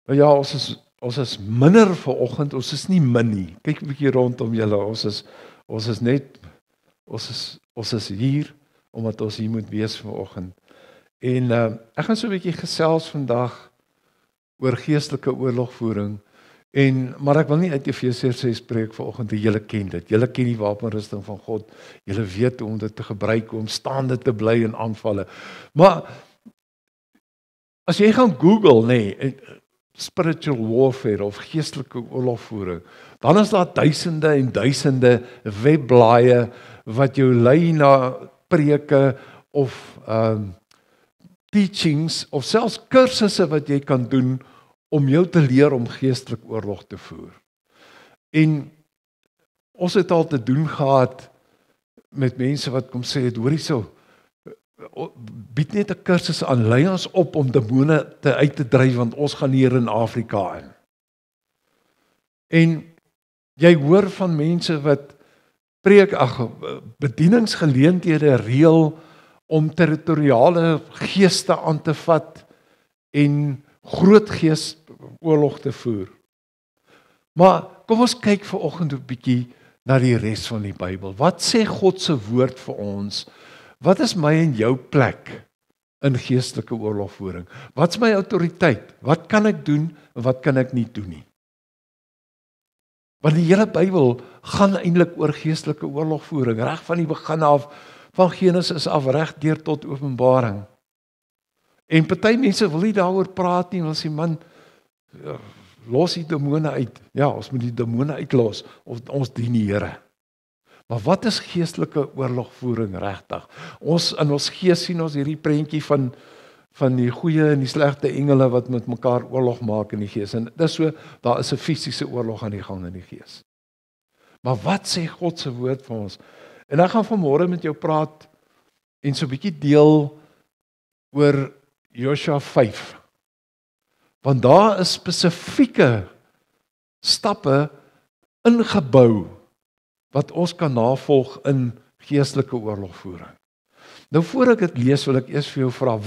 Nou ja, ons is minder vanoggend, ons is nie min nie. Kyk 'n bietjie rondom julle, ons is hier omdat ons hier moet wees vanoggend. En ek gaan so 'n bietjie gesels vandag oor geestelike oorlogvoering. Maar ek wil nie uit Efesiërs 6 spreek vanoggend, julle ken dit. Julle ken die wapenrusting van God. Julle weet hoe om dit te gebruik om staande te bly in aanvalle. Maar as jy gaan Google, spiritual warfare of geestelike oorlogvoering, dan is daar duisende en duisende webblaaie wat jou lei na preke of teachings of selfs kursusse wat jy kan doen om jou te leer om geestelik oorlog te voer. En ons het al te doen gehad met mense wat kom sê, hoor hierso, bied net 'n kursus aan, lei ons op om demone uit te dryf, want ons gaan hier in Afrika in. En jy hoor van mense wat bedieningsgeleenthede reël om territoriale geeste aan te vat en groot gees oorlog te voer. Maar kom ons kyk vanoggend 'n bietjie na die res van die Bybel. Wat sê God se woord vir ons? Wat is my en jou plek in geestelike oorlogvoering? Wat is my autoriteit? Wat kan ek doen en wat kan ek nie doen nie? Want die hele Bybel gaan eintlik oor geestelike oorlogvoering, reg van die begin af, van Genesis af reg deur tot Openbaring. En party mense wil nie daaroor praat nie, wil sê man, los die demone uit. Ja, ons moet die demone uitlos, of ons dien die Here. Maar wat is geestelike oorlogvoering regtig? Ons in ons gees sien ons hierdie prentjie van die goeie en die slegte engele wat met mekaar oorlog maak in die gees. En dis so, daar is 'n fisiese oorlog aan die gang in die gees. Maar wat sê God se woord vir ons? En ek gaan vanmôre met jou praat en so 'n bietjie deel oor Josua 5. Want daar is spesifieke stappe ingebou wat ons kan navolg in geestelike oorlogvoering. Nou voor ek dit lees, wil ek eers vir jou vra,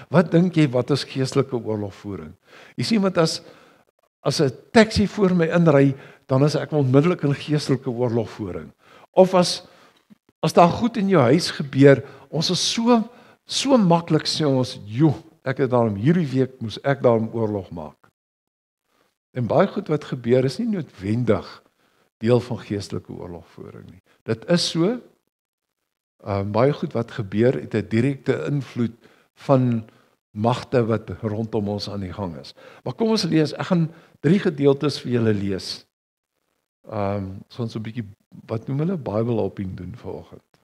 wat dink jy, wat is geestelike oorlogvoering? Jy sien, want as 'n taxi voor my inry, dan is ek onmiddellik in geestelike oorlogvoering. Of as daar goed in jou huis gebeur, ons is so maklik sê ons, ek het daarom hierdie week moes ek daarom oorlog maak. En baie goed wat gebeur is nie noodwendig deel van geestelike oorlogvoering nie. Dit is so, baie goed wat gebeur het 'n direkte invloed van magte wat rondom ons aan die gang is. Maar kom ons lees, ek gaan 3 gedeeltes vir julle lees. Ons so 'n bietjie, wat noem hulle, Bybelhopping doen vanoggend.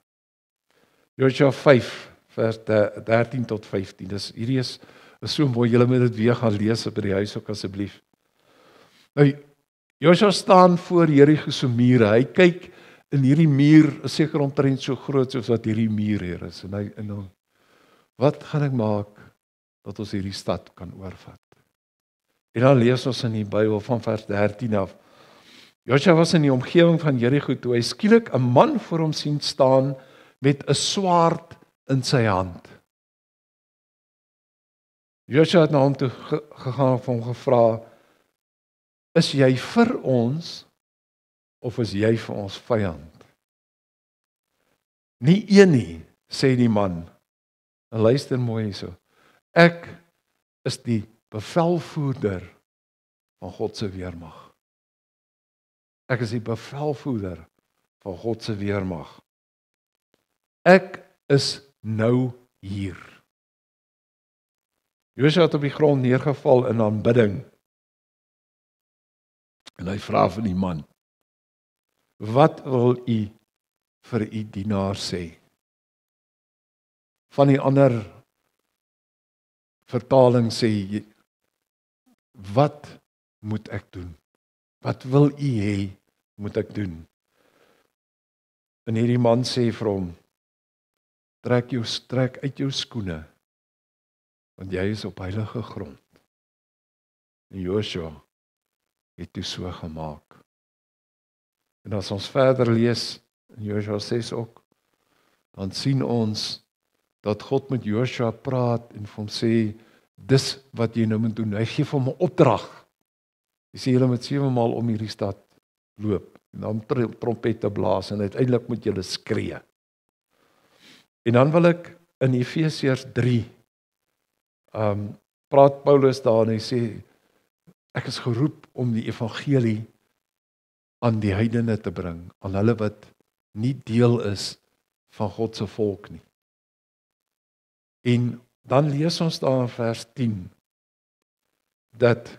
Josua 5 vers 13 tot 15. Hierdie is so mooi, julle moet dit weer gaan lees by die huis ook asseblief. Nou, Josua staan voor Jerigo se mure. Hy kyk in hierdie muur, is seker omtrent so groot soos wat hierdie muur hier is. En dan, wat gaan ek maak dat ons hierdie stad kan oorvat? En dan lees ons in die Bybel van vers 13 af. Josua was in die omgewing van Jerigo toe hy skielik 'n man voor hom sien staan met 'n swaard in sy hand. Josua het na hom toe gegaan en hom gevra, is jy vir ons of is jy vir ons vyand? Nie een nie, sê die man. En luister mooi hierso. Ek is die bevelvoerder van God se weermag. Ek is die bevelvoerder van God se weermag. Ek is nou hier. Josua het op die grond neergeval in aanbidding. En hy vra vir die man, wat wil u vir u dienaar sê? Van die ander vertaling sê, wat moet ek doen? Wat wil u hê moet ek doen? En hierdie man sê vir hom, trek uit jou skoene, want jy is op heilige grond. En Josua het toe so gemaak. En as ons verder lees, in Josua 6 ook, dan sien ons, dat God met Josua praat, en vir hom sê, dis wat jy nou moet doen. Hy gee vir hom 'n opdrag. Jy sê julle moet 7 maal om hierdie stad loop, en dan trompette blaas, en uiteindelik moet julle skree. En dan wil ek in Efesiërs 3, praat Paulus daar en hy sê, ek is geroep om die evangelie aan die heidene te bring, aan hulle wat nie deel is van God se volk nie. En dan lees ons daar in vers 10, dat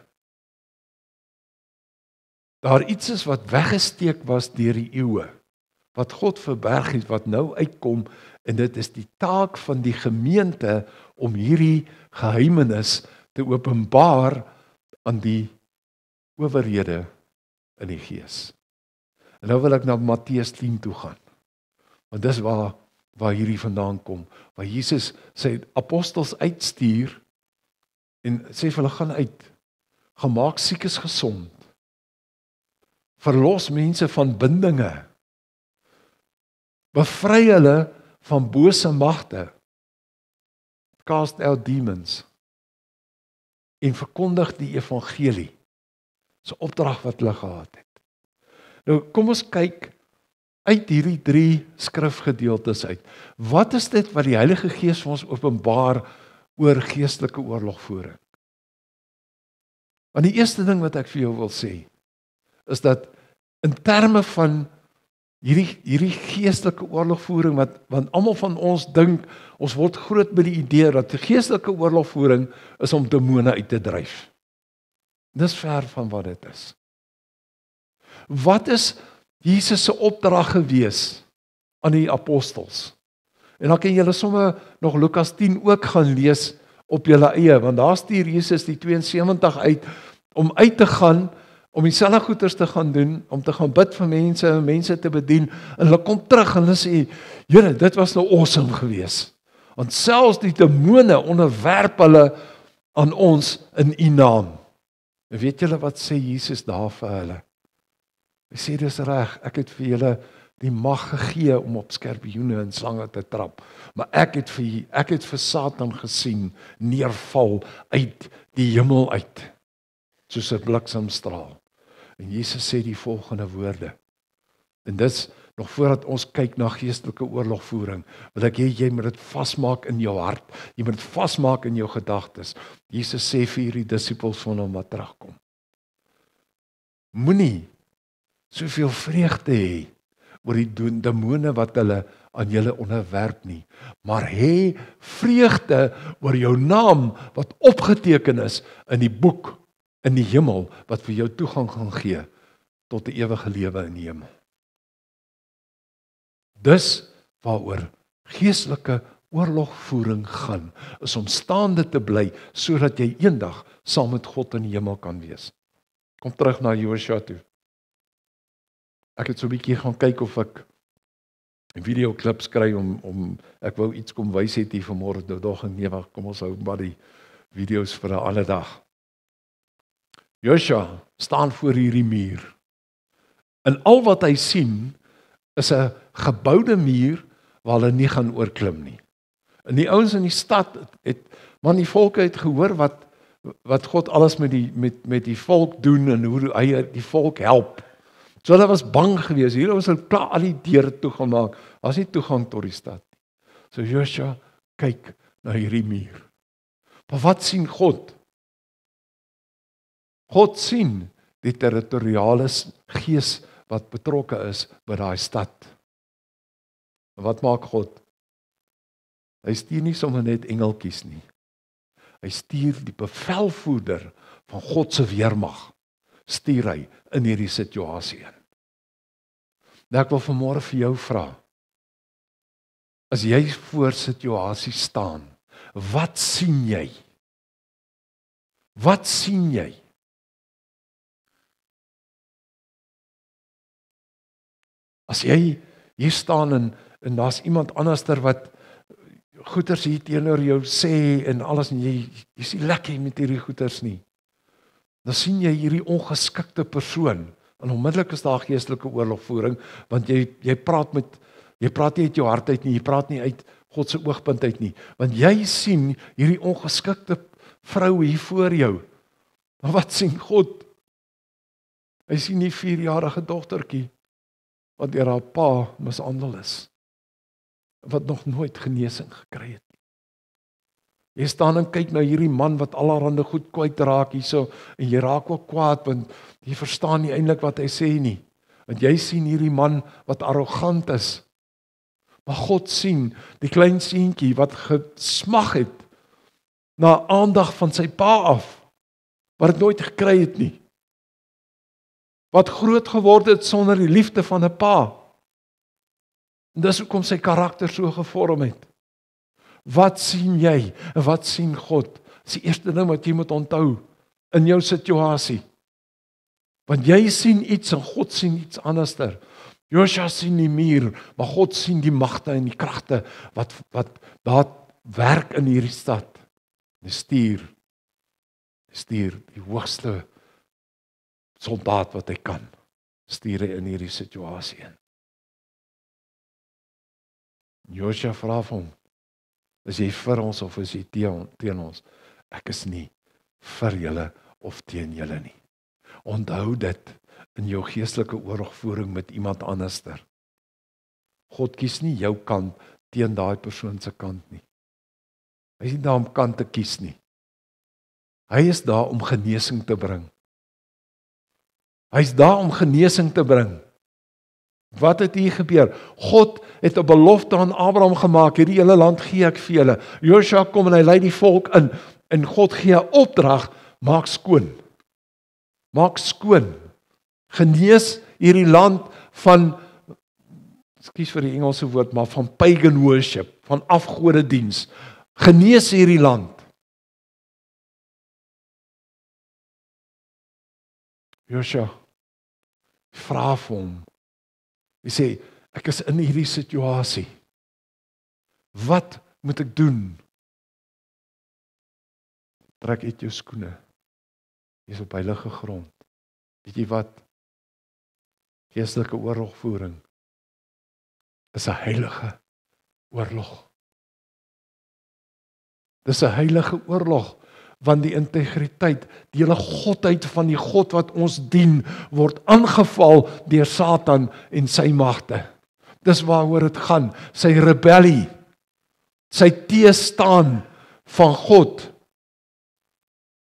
daar iets is wat weggesteek was deur die eeue, wat God verberg het, wat nou uitkom, en dit is die taak van die gemeente om hierdie geheimenis te openbaar aan die owerhede in die gees. En nou wil ek na Matteus 10 toe gaan, want dis waar hierdie vandaan kom, waar Jesus sy apostels uitstuur, en sê vir hulle, gaan uit, gaan maak siekes gesond, verlos mense van bindinge, bevry hulle van bose magte, cast out demons, en verkondig die evangelie. Dis 'n opdrag wat hulle gehad het. Nou kom ons kyk uit hierdie 3 skrifgedeeltes uit. Wat is dit wat die Heilige Gees vir ons openbaar oor geestelike oorlogvoering? Want die eerste ding wat ek vir jou wil sê, is dat in terme van hierdie geestelike oorlogvoering, want almal van ons dink, ons word groot by die idee dat die geestelike oorlogvoering is om demone uit te dryf. Dis ver van wat dit is. Wat is Jesus se opdrag gewees aan die apostels? En dan kan julle sommer nog Lukas 10 ook gaan lees op julle eie, want daar stuur Jesus die 72 uit te gaan, om dieselfde goeders te gaan doen, om te gaan bid vir mense te bedien, en hulle kom terug en hulle sê, Here, dit was nou awesome gewees, want selfs die demone onderwerp hulle aan ons in U naam. En weet julle wat sê Jesus daar vir hulle? Hy sê, dis reg, ek het vir julle die mag gegee om op skorpioene en slange te trap, maar ek het vir Satan gesien neerval uit die hemel uit, soos 'n bliksemstraal. En Jesus sê die volgende woorde, en dis nog voordat ons kyk na geestelike oorlogvoering, wil ek hê jy moet dit vasmaak in jou hart, jy moet dit vasmaak in jou gedagtes. Jesus sê vir hierdie disippels van hom wat terugkom, moenie soveel vreugde hê oor die demone wat hulle aan julle onderwerp nie, maar hê vreugde oor jou naam wat opgeteken is in die boek in die hemel, wat vir jou toegang gaan gee tot die ewige lewe in die hemel. Dis waaroor geestelike oorlogvoering gaan, is om staande te bly, sodat jy eendag saam met God in die hemel kan wees. Kom terug na Josua toe. Ek het so 'n bietjie gaan kyk of ek videoklips kry om ek wou iets kom wys het hier vanmôre, nou dog nee, wag, kom ons hou maar die video's vir 'n ander dag. Josua staan voor hierdie muur, en al wat hy sien is 'n geboude muur waar hulle nie gaan oorklim nie. En die ouens in die stad die volke het gehoor wat God alles met die volk doen en hoe hy die volk help. So hulle was bang geweest. Hier ons het klaar al die deure toegemaak. Daar's nie toegang tot die stad nie. So Josua kyk na hierdie muur. Maar wat sien God? God sien die territoriale gees wat betrokke is by daai stad. En wat maak God? Hy stuur nie sommer net engeltjies nie. Hy stuur die bevelvoerder van God se weermag, stuur hy in hierdie situasie in. Nou ek wil vanmôre vir jou vra, as jy voor situasie staan, wat sien jy? Wat sien jy? As jy hier staan en daar's iemand anderster wat goeters hier teenoor jou sê en alles, en jy sien lekker met hierdie goeters nie, dan sien jy hierdie ongeskikte persoon, en onmiddellik is daar geestelike oorlogvoering, want jy praat nie uit jou hart uit nie, jy praat nie uit God se oogpunt uit nie, want jy sien hierdie ongeskikte vrou hier voor jou. Maar wat sien God? Hy sien die 4-jarige dogtertjie wat deur haar pa mishandel is, wat nog nooit genesing gekry het. Jy staan en kyk na hierdie man wat allerhande goed kwytraak hierso, en jy raak ook kwaad, want jy verstaan nie eintlik wat hy sê nie. Want jy sien hierdie man wat arrogant is. Maar God sien die klein seentjie wat gesmag het na aandag van sy pa af, wat het nooit gekry het nie. Wat groot geword het sonder die liefde van 'n pa. En dis hoekom sy karakter so gevorm het. Wat sien jy en wat sien God? Dis die eerste ding wat jy moet onthou in jou situasie. Want jy sien iets en God sien iets anderster. Josua sien die muur, maar God sien die magte en die kragte wat daar werk in hierdie stad. Die stuur die hoogste soldaat wat hy kan, stuur hy in hierdie situasie in. Josua vra vir hom, is jy vir ons of is jy teen ons? Ek is nie vir julle of teen julle nie. Onthou dit in jou geestelike oorlogvoering met iemand anderster. God kies nie jou kant teen daai persoon se kant nie. Hy is nie daar om kant te kies nie. Hy is daar om genesing te bring. Hy is daar om genesing te bring. Wat het hier gebeur? God het 'n belofte aan Abraham gemaak, hierdie hele land gee ek vir julle. Josua kom en hy lei die volk in, en God gee 'n opdrag, maak skoon. Maak skoon. Genees hierdie land van, ekskuus vir die Engelse woord, maar van pagan worship, van afgodediens. Genees hierdie land. Josua vra vir hom. Hy sê, ek is in hierdie situasie. Wat moet ek doen? Trek uit jou skoene. Jy is op heilige grond. Weet jy wat? Geestelike oorlogvoering is 'n heilige oorlog. Dis 'n heilige oorlog, want die integriteit, die hele godheid van die God wat ons dien, word aangeval deur Satan en sy magte. Dis waaroor dit gaan, sy rebellie, sy teestaan van God.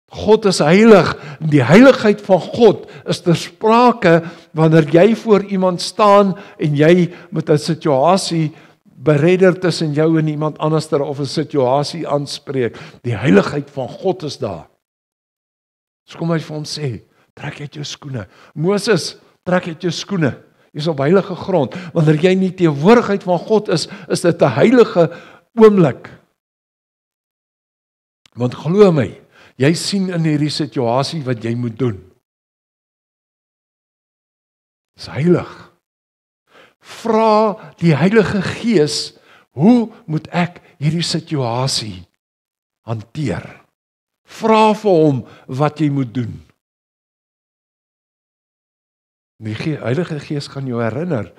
God is heilig, en die heiligheid van God is ter sprake wanneer jy voor iemand staan en jy met 'n situasie beredder tussen jou en iemand anderster of 'n situasie aanspreek. Die heiligheid van God is daar. So kom hy vir hom sê, trek uit jou skoene. Moses, trek uit jou skoene. Jy is op heilige grond. Wanneer jy nie teenwoordigheid van God is dit 'n heilige oomblik. Want glo my, jy sien in hierdie situasie wat jy moet doen. Dis heilig. Vra die Heilige Gees, hoe moet ek hierdie situasie hanteer? Vra vir hom wat jy moet doen. Die Heilige Gees gaan jou herinner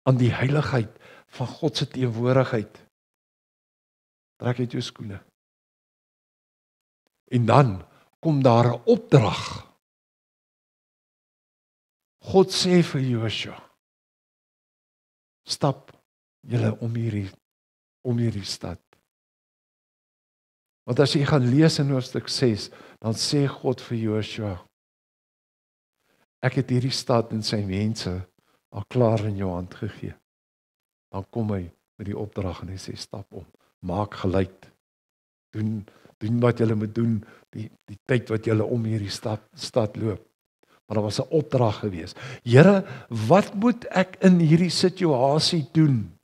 aan die heiligheid van God se teenwoordigheid. Trek uit jou skoene. En dan kom daar 'n opdrag. God sê vir Josua, stap julle om hierdie stad. Want as jy gaan lees in hoofstuk 6, dan sê God vir Josua, ek het hierdie stad en sy mense al klaar in jou hand gegee. Dan kom hy met die opdrag en hy sê, stap om, maak geluid, doen wat julle moet doen, die tyd wat julle om hierdie stad loop. Maar daar was 'n opdrag gewees. Here, wat moet ek in hierdie situasie doen?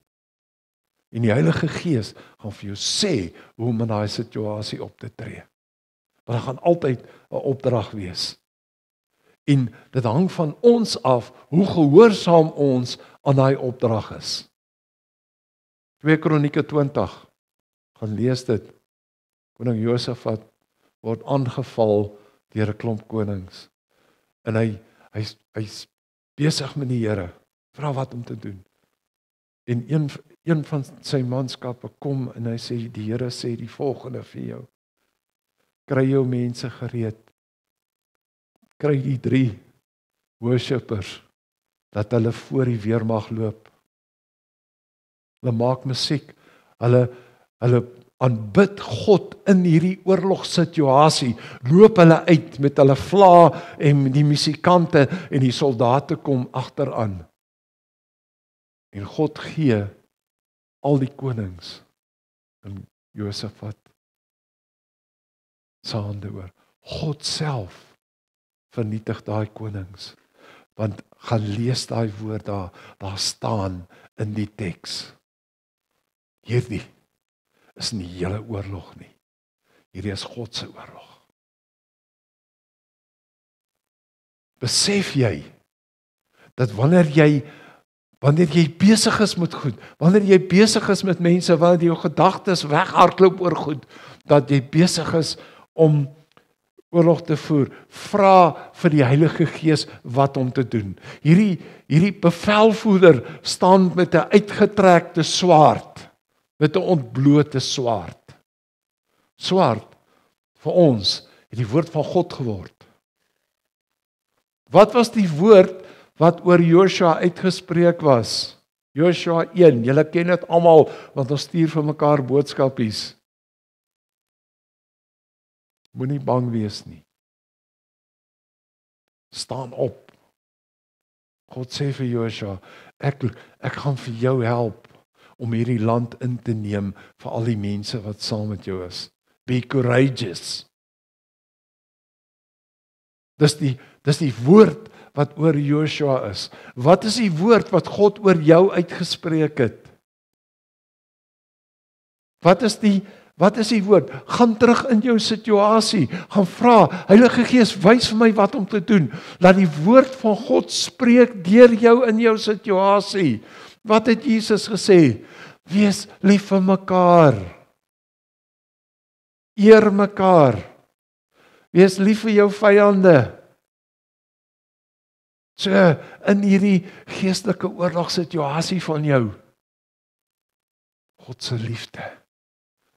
En die Heilige Gees gaan vir jou sê hoe om in daai situasie op te tree. Maar daar gaan altyd 'n opdrag wees. En dit hang van ons af hoe gehoorsaam ons aan daai opdrag is. 2 Kronieke 20. Gaan lees dit. Koning Josafat word aangeval deur 'n klomp konings. En hy's besig met die Here, vra wat om te doen. En een van sy manskappe kom en hy sê, die Here sê die volgende vir jou. Kry jou mense gereed. Kry die 3 worshipers, dat hulle voor die weermag loop. Hulle maak musiek, hulle aanbid God in hierdie oorlogssituasie, loop hulle uit met hulle vla en die musikante en die soldate kom agteraan. En God gee al die konings in Josafat se hande oor. God self vernietig daai konings. Want gaan lees daai woord daar staan in die teks. Hierdie is nie hele oorlog nie. Hierdie is God se oorlog. Besef jy dat wanneer jy besig is met goed, wanneer jy besig is met mense, wanneer jou gedagtes weghardloop oor goed, dat jy besig is om oorlog te voer, vra vir die Heilige Gees wat om te doen. Hierdie bevelvoerder staan met 'n uitgetrekte swaard, met 'n ontblote swaard. Swaard vir ons het die woord van God geword. Wat was die woord wat oor Joshua uitgespreek was? Joshua 1, julle ken dit almal, want ons stuur vir mekaar boodskapies. Moenie bang wees nie. Staan op. God sê vir Joshua, ek gaan vir jou help om hierdie land in te neem vir al die mense wat saam met jou is. Be courageous. Dis die woord wat oor Joshua is. Wat is die woord wat God oor jou uitgespreek het? Wat is die woord? Gaan terug in jou situasie, gaan vra, Heilige Gees, wys vir my wat om te doen. Laat die woord van God spreek deur jou in jou situasie. Wat het Jesus gesê? Wees lief vir mekaar. Eer mekaar. Wees lief vir jou vyande. So, in hierdie geestelike oorlogssituasie van jou, God se liefde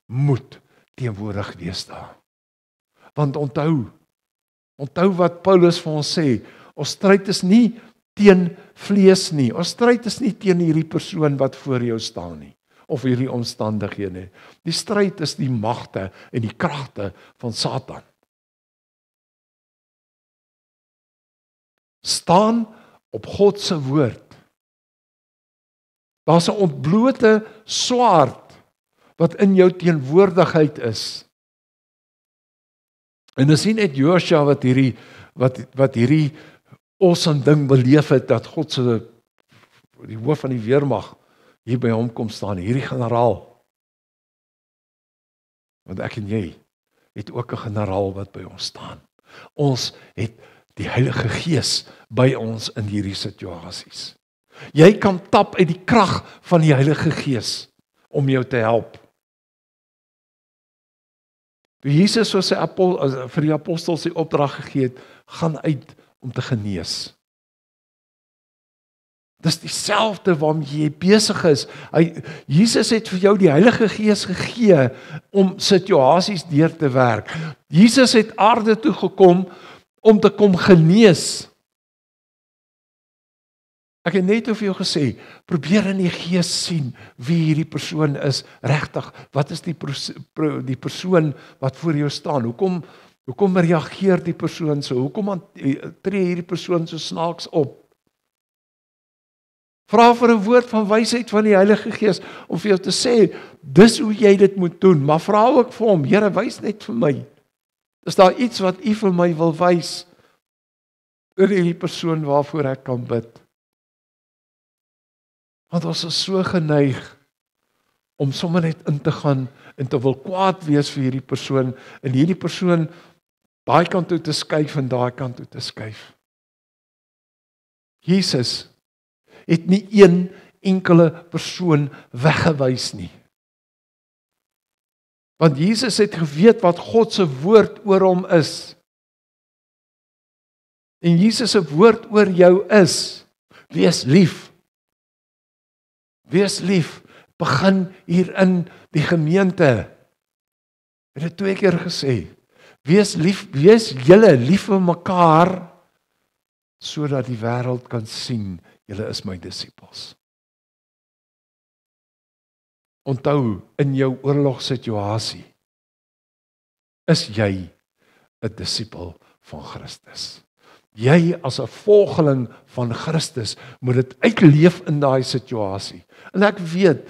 moet teenwoordig wees daar. Want onthou wat Paulus vir ons sê, ons stryd is nie teen vlees nie, ons stryd is nie teen hierdie persoon wat voor jou staan nie, of hierdie omstandighede nie. Die stryd is die magte en die kragte van Satan. Staan op God se woord. Daar's 'n ontblote swaard wat in jou teenwoordigheid is. En ons sien net Joshua wat hierdie awesome ding beleef het, dat God se die hoof van die weermag hier by hom kom staan, hierdie generaal. Want ek en jy het ook 'n generaal wat by ons staan. Ons het die Heilige Gees by ons in hierdie situasies. Jy kan tap uit die krag van die Heilige Gees om jou te help. Toe Jesus vir die apostels die opdrag gegee het, gaan uit om te genees. Dis dieselfde waarmee jy besig is. Jesus het vir jou die Heilige Gees gegee om situasies deur te werk. Jesus het aarde toe gekom om te kom genees. Ek het net vir jou gesê, probeer in die gees sien wie hierdie persoon is regtig. Wat is die persoon wat voor jou staan? Hoekom reageer die persoon so? Hoekom tree hierdie persoon so snaaks op? Vra vir 'n woord van wysheid van die Heilige Gees om vir jou te sê, dis hoe jy dit moet doen. Maar vra ook vir hom, Here, wys net vir my. Is daar iets wat U vir my wil wys oor hierdie persoon waarvoor ek kan bid? Want ons is so geneig om sommer net in te gaan en te wil kwaad wees vir hierdie persoon en hierdie persoon daai kant toe te skuif en daai kant toe te skuif. Jesus het nie een enkele persoon weggewys nie. Want Jesus het geweet wat God se woord oor hom is. En Jesus se woord oor jou is, wees lief. Wees lief, begin hier in die gemeente. Het dit 2 keer gesê. Wees lief, wees julle lief vir mekaar, sodat die wêreld kan sien, julle is my disippels. Onthou, in jou oorlogssituasie, is jy 'n disipel van Christus. Jy as 'n volgeling van Christus moet dit uitleef in daai situasie. En ek weet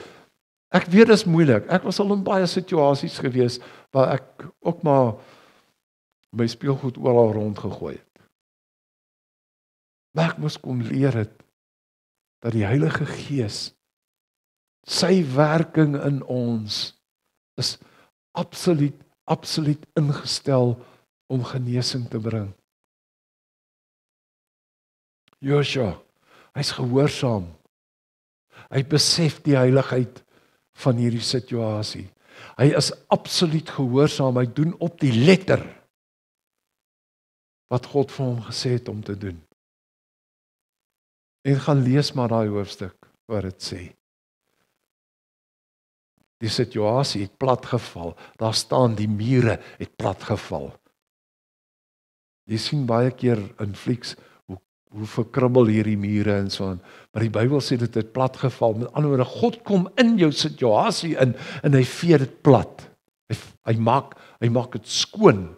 dit is moeilik. Ek was al in baie situasies gewees waar ek ook maar my speelgoed oral rondgegooi het. Maar ek moes kom leer het dat die Heilige Gees, sy werking in ons is absoluut ingestel om genesing te bring. Joshua, hy's gehoorsaam. Hy besef die heiligheid van hierdie situasie. Hy is absoluut gehoorsaam. Hy doen op die letter wat God vir hom gesê het om te doen. En gaan lees maar daai hoofstuk waar dit sê. Die situasie het platgeval. Daar staan die mure het platgeval. Jy sien baie keer in flieks hoe verkrummel hierdie mure en so aan. Maar die Bybel sê dit het platgeval. Met ander woorde, God kom in jou situasie in en hy vee dit plat. Hy maak dit skoon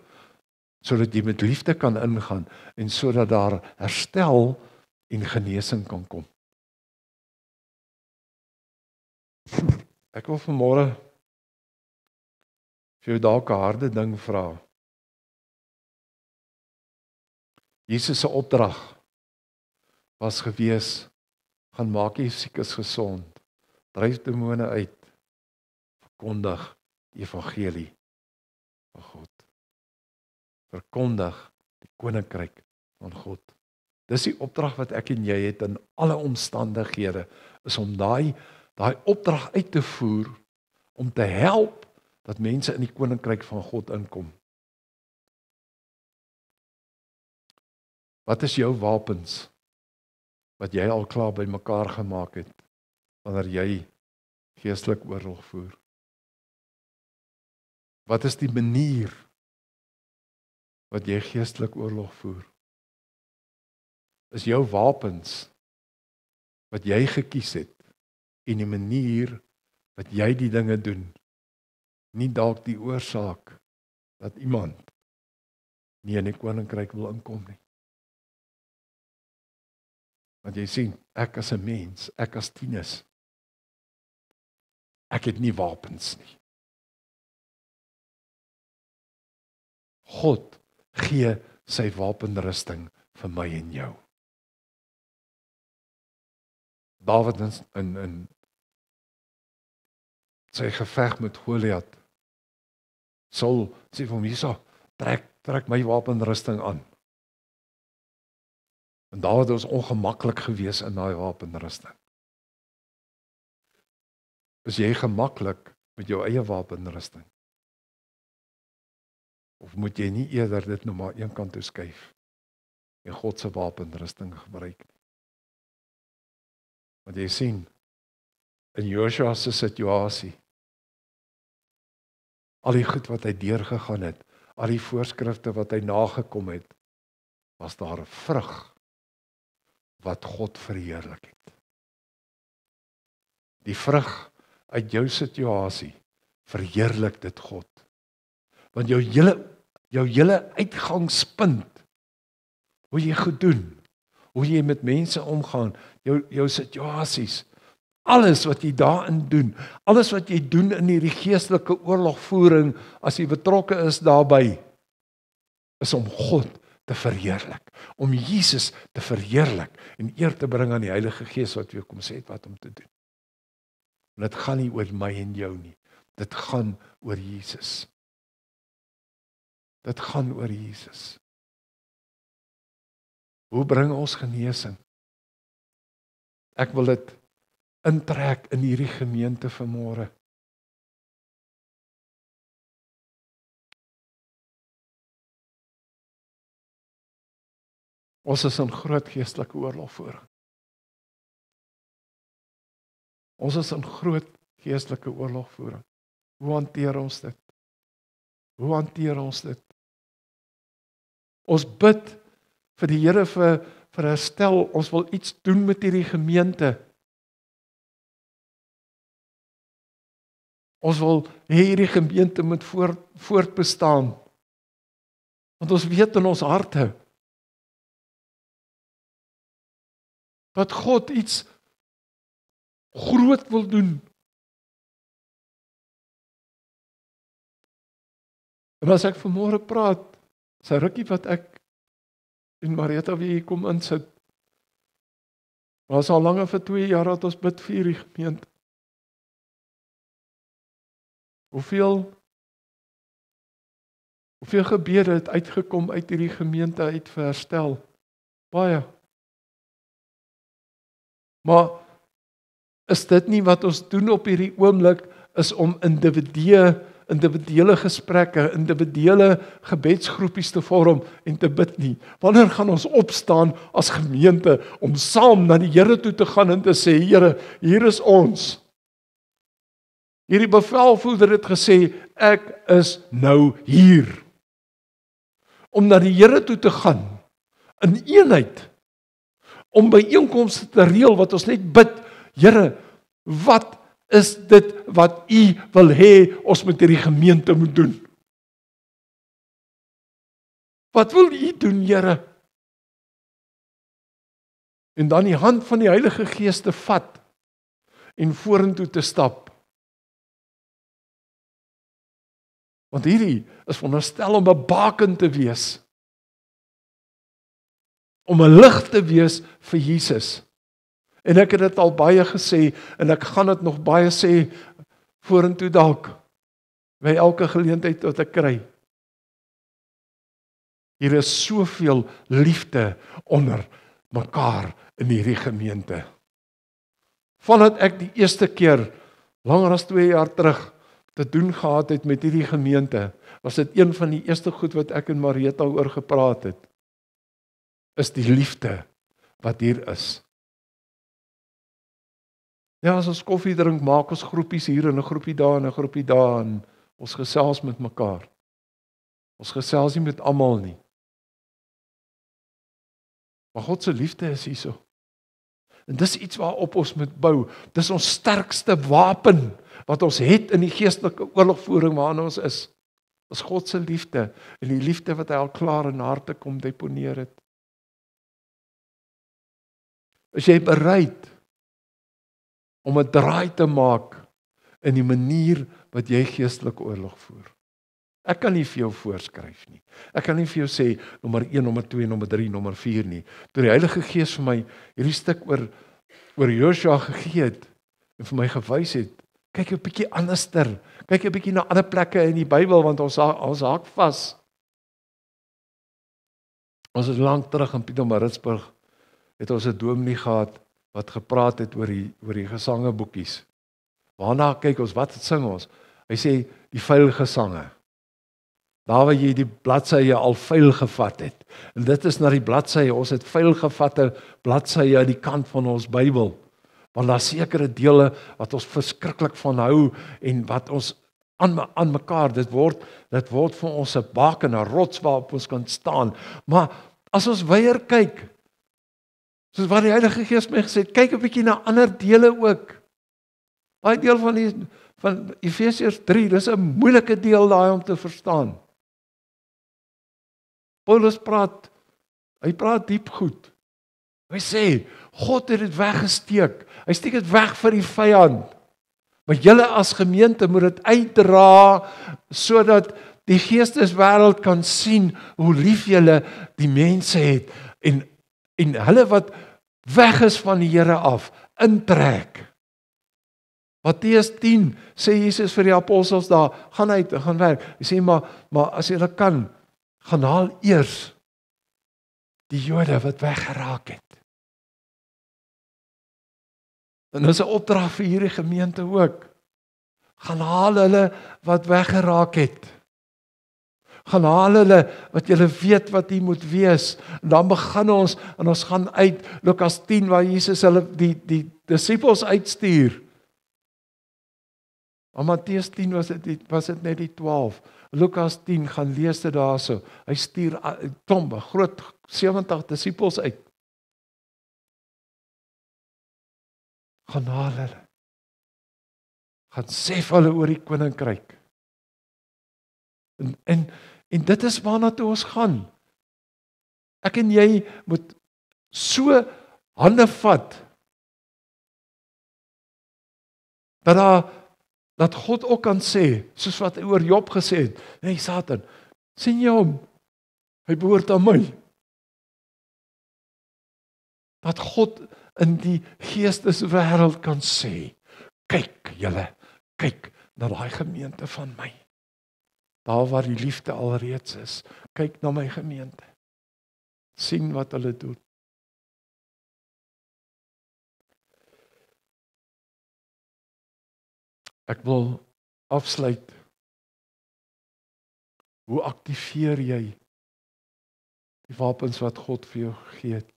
sodat jy met liefde kan ingaan en sodat daar herstel en genesing kan kom. Ek wil vanmôre vir jou dalk 'n harde ding vra. Jesus se opdrag was gewees, gaan maak die siekes gesond, dryf demone uit, verkondig die evangelie van God. Verkondig die koninkryk van God. Dis die opdrag wat ek en jy het in alle omstandighede, is om daai opdrag uit te voer, om te help dat mense in die koninkryk van God inkom. Wat is jou wapens wat jy al klaar bymekaar gemaak het wanneer jy geestelik oorlog voer? Wat is die manier wat jy geestelik oorlog voer? Is jou wapens wat jy gekies het en die manier wat jy die dinge doen, nie dalk die oorsaak dat iemand nie in die koninkryk wil inkom nie? Want jy sien, ek as 'n mens, ek as Tinus, ek het nie wapens nie. God gee sy wapenrusting vir my en jou. Dawid in sy geveg met Goliat, Saul sê vir hom, hierso, trek my wapenrusting aan. En Dawid was ongemaklik gewees in daai wapenrusting. Is jy gemaklik met jou eie wapenrusting? Of moet jy nie eerder dit nou maar een kant toe skuif en God se wapenrusting gebruik nie? Want jy sien, in Joshua se situasie, al die goed wat hy deurgegaan het, al die voorskrifte wat hy nagekom het, was daar 'n vrug wat God verheerlik het. Die vrug uit jou situasie verheerlik dit God. Want jou hele uitgangspunt, hoe jy goed doen, hoe jy met mense omgaan, jou situasies, alles wat jy daarin doen, alles wat jy doen in hierdie geestelike oorlogvoering, as jy betrokke is daarbey, is om God te verheerlik, om Jesus te verheerlik en eer te bring aan die Heilige Gees wat weer kom sê wat om te doen. En dit gaan nie oor my en jou nie, dit gaan oor Jesus. Dit gaan oor Jesus. Hoe bring ons genesing? Ek wil dit intrek in hierdie gemeente vanmôre. Ons is in groot geestelike oorlogvoering. Ons is in groot geestelike oorlogvoering. Hoe hanteer ons dit? Hoe hanteer ons dit? Ons bid vir die Here vir herstel, ons wil iets doen met hierdie gemeente. Ons wil hê hierdie gemeente moet voortbestaan. Want ons weet in ons harte dat God iets groot wil doen. En as ek vanmôre praat, sy rukkie wat ek en Marietta wie hier kom insit, was al langer vir 2 jaar dat ons bid vir die gemeente. Hoeveel gebede het uitgekom uit hierdie gemeente uit vir herstel? Baie. Maar is dit nie wat ons doen op hierdie oomblik, is om individuele gesprekke, individuele gebedsgroepies te vorm en te bid nie? Wanneer gaan ons opstaan as gemeente om saam na die Here toe te gaan en te sê, Here, hier is ons. Hierdie bevelvoerder het gesê, ek is nou hier. Om na die Here toe te gaan, in eenheid, om byeenkomste te reël wat ons net bid, Here, wat is dit wat U wil hê ons met hierdie gemeente moet doen? Wat wil U doen, Here? En dan die hand van die Heilige Gees te vat en vorentoe te stap. Want hierdie is veronderstel om 'n baken te wees. Om 'n lig te wees vir Jesus. En ek het dit al baie gesê, en ek gaan dit nog baie sê, vorentoe dalk, by elke geleentheid wat ek kry. Hier is soveel liefde onder mekaar in hierdie gemeente. Vandat ek die eerste keer, langer as 2 jaar terug, te doen gehad het met hierdie gemeente, was dit een van die eerste goed wat ek en Marietta oor gepraat het, is die liefde wat hier is. Ja, as ons koffie drink, maak ons groepies hier en 'n groepie daar en 'n groepie daar en ons gesels met mekaar. Ons gesels nie met almal nie. Maar God se liefde is hierso. En dis iets waarop ons moet bou. Dis ons sterkste wapen wat ons het in die geestelike oorlogvoering waarin ons is. Dis God se liefde en die liefde wat hy al klaar in harte kom deponeer het. Is jy bereid om 'n draai te maak in die manier wat jy geestelike oorlog voer? Ek kan nie vir jou voorskryf nie. Ek kan nie vir jou sê nommer 1, nommer 2, nommer 3, nommer 4 nie. Toe die Heilige Gees vir my hierdie stuk oor Joshua gegee het en vir my gewys het, kyk 'n bietjie anderster. Kyk 'n bietjie na ander plekke in die Bybel want ons haak vas. Ons is lank terug in Pietermaritzburg het ons 'n dominee gehad wat gepraat het oor die gesangeboekies. Waarna kyk ons, wat sing ons? Hy sê die veilige sange. Daar waar jy die bladsye al vuil gevat het. En dit is na die bladsye, ons het vuil gevatte bladsye aan die kant van ons Bybel. Want daar sekere dele wat ons verskriklik van hou en wat ons aan mekaar, dit word vir ons 'n baken, 'n rots waarop ons kan staan. Maar as ons weier kyk, soos wat die Heilige Gees my gesê het, kyk 'n bietjie na ander dele ook. Daai deel van Efesiërs 3, dis 'n moeilike deel daai om te verstaan. Paulus praat diep goed. Hy sê, God het dit weggesteek. Hy steek dit weg vir die vyand. Maar julle as gemeente moet dit uitdra, sodat die geesteswêreld kan sien hoe lief julle die mense het, en hulle wat weg is van die Here af, intrek. Matteus 10 sê Jesus vir die apostels daar, gaan uit, gaan werk. Hy sê, maar as julle kan, gaan haal eers die Jode wat weggeraak het. En dis 'n opdrag vir hierdie gemeente ook. Gaan haal hulle wat weggeraak het. Gaan haal hulle wat julle weet wat hier moet wees. En dan begin ons, en ons gaan uit Lukas 10 waar Jesus hulle die disippels uitstuur. Maar Matteus 10 was dit net die 12. Lukas 10 gaan lees dit daarso. Hy stuur 'n groot 70 disippels uit. Gaan haal hulle. Gaan sê vir hulle oor die koninkryk. En dit is waarna toe ons gaan. Ek en jy moet so hande vat, dat God ook kan sê, soos wat hy oor Job gesê het, hey Satan, sien jy hom? Hy behoort aan my. Dat God in die geesteswêreld kan sê, kyk julle, kyk na daai gemeente van my. Daar waar die liefde alreeds is, kyk na my gemeente. Sien wat hulle doen. Ek wil afsluit. Hoe aktiveer jy die wapens wat God vir jou gegee het?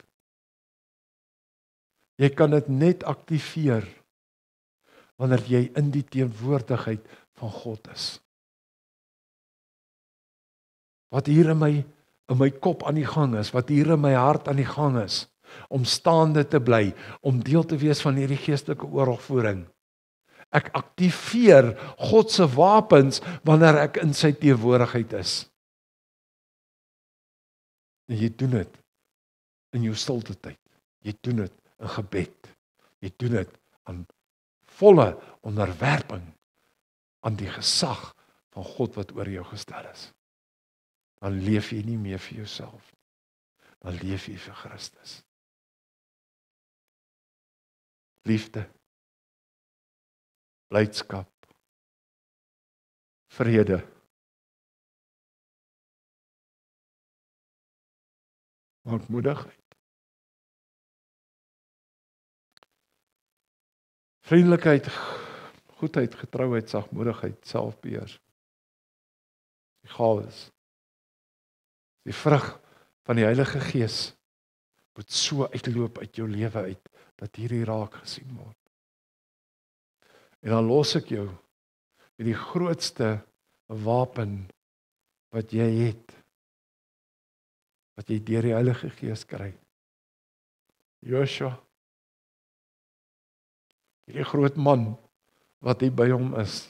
Jy kan dit net aktiveer wanneer jy in die teenwoordigheid van God is. Wat hier in my kop aan die gang is, wat hier in my hart aan die gang is, om staande te bly, om deel te wees van hierdie geestelike oorlogvoering. Ek aktiveer God se wapens wanneer ek in sy teenwoordigheid is. En jy doen dit in jou stilte tyd. Jy doen dit in gebed. Jy doen dit aan volle onderwerping aan die gesag van God wat oor jou gestel is. Dan leef jy nie meer vir jouself. Dan leef jy vir Christus. Liefde, blydskap, vrede, lankmoedigheid, vriendelikheid, goedheid, getrouheid, sagmoedigheid, selfbeheers. Die gawes, die vrug van die Heilige Gees moet so uitloop uit jou lewe uit, dat hierdie raak gesien word. En dan los ek jou met die grootste wapen wat jy het, wat jy deur die Heilige Gees kry. Joshua, hierdie groot man wat hier by hom is.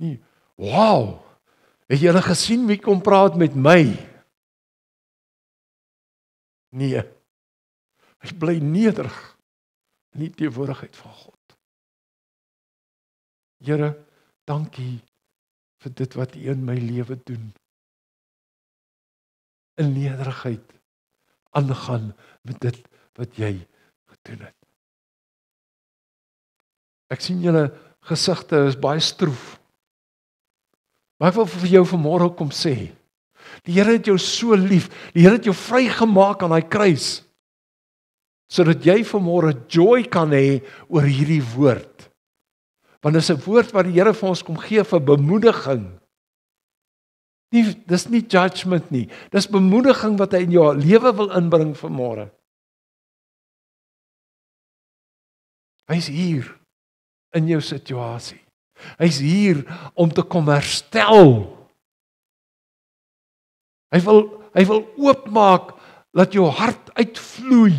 Nie, wow, het julle gesien wie kom praat met my? Nee, hy bly nederig in die teenwoordigheid van God. Here, dankie vir dit wat U in my lewe doen. In nederigheid aangaan met dit wat jy gedoen het. Ek sien julle gesigte is baie stroef. Maar ek wil vir jou vanmôre kom sê, die Here het jou so lief, die Here het jou vrygemaak aan daai kruis, sodat jy vanmôre joy kan hê oor hierdie woord. Want dit is 'n woord wat die Here vir ons kom gee vir bemoediging. Dis nie judgment nie, dis bemoediging wat hy in jou lewe wil inbring vanmôre. Hy's hier in jou situasie. Hy's hier om te kom herstel. Hy wil oopmaak dat jou hart uitvloei.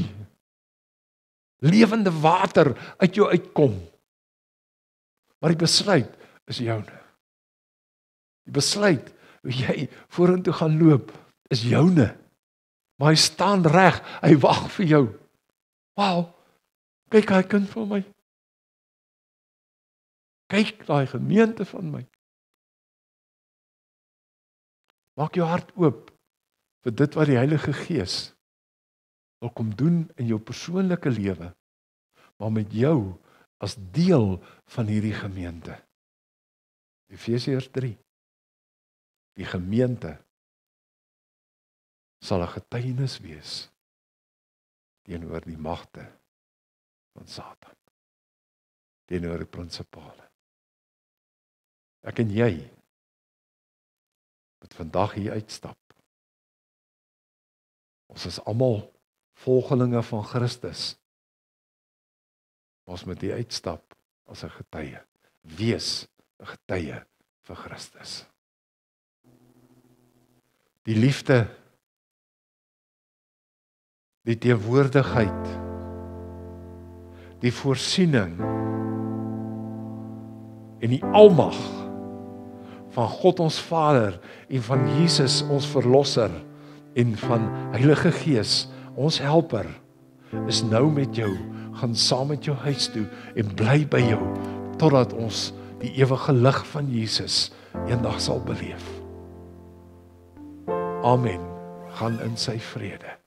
Lewende water uit jou uitkom. Maar die besluit is joune. Die besluit hoe jy vorentoe gaan loop is joune. Maar hy staan reg, hy wag vir jou. Wow, kyk hy kind van my. Kyk daai gemeente van my. Maak jou hart oop vir dit wat die Heilige Gees wil kom doen in jou persoonlike lewe, maar met jou as deel van hierdie gemeente. Efesiërs 3. Die gemeente sal 'n getuienis wees teenoor die magte van Satan, teenoor die prinsipale. Ek en jy moet vandag hier uitstap. Ons is almal volgelinge van Christus. Ons moet hier uitstap as 'n getuie. Wees 'n getuie vir Christus. Die liefde, die teenwoordigheid die voorsiening en die almag van God ons Vader en van Jesus ons Verlosser en van Heilige Gees ons Helper is nou met jou, gaan saam met jou huis toe en bly by jou totdat ons die ewige lig van Jesus eendag sal beleef. Amen. Gaan in sy vrede.